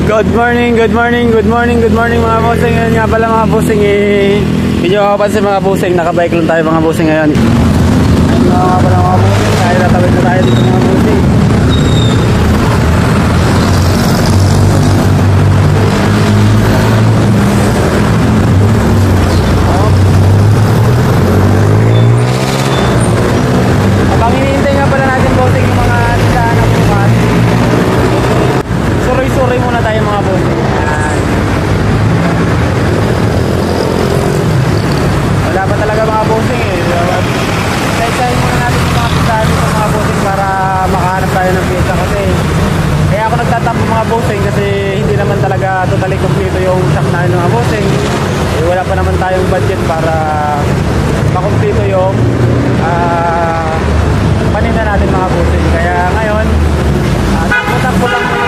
Good morning, good morning, good morning, good morning mga bossing. Ngayon nga pala mga bossing video ako pansin mga bossing. Nakabike lang tayo mga bossing ngayon. Ayun nga pala mga bossing. Kaya natawid na tayo dito mga bossing. Habang hinihintay nga pala natin bossing yung mga tindahan na bukas, suroy-suroy muna tayo mga bossing. Wala pa talaga mga bossing Isa-isahin muna natin yung mga pisahan dito mga bossing para makahanap tayo ng pizza kasi kaya ako nagtatampo mga bossing kasi hindi naman talaga totally kompleto yung shop namin mga bossing. Wala pa naman tayong budget para makumpleto yung paninda natin mga bossing. Kaya ngayon takbo-takbo lang muna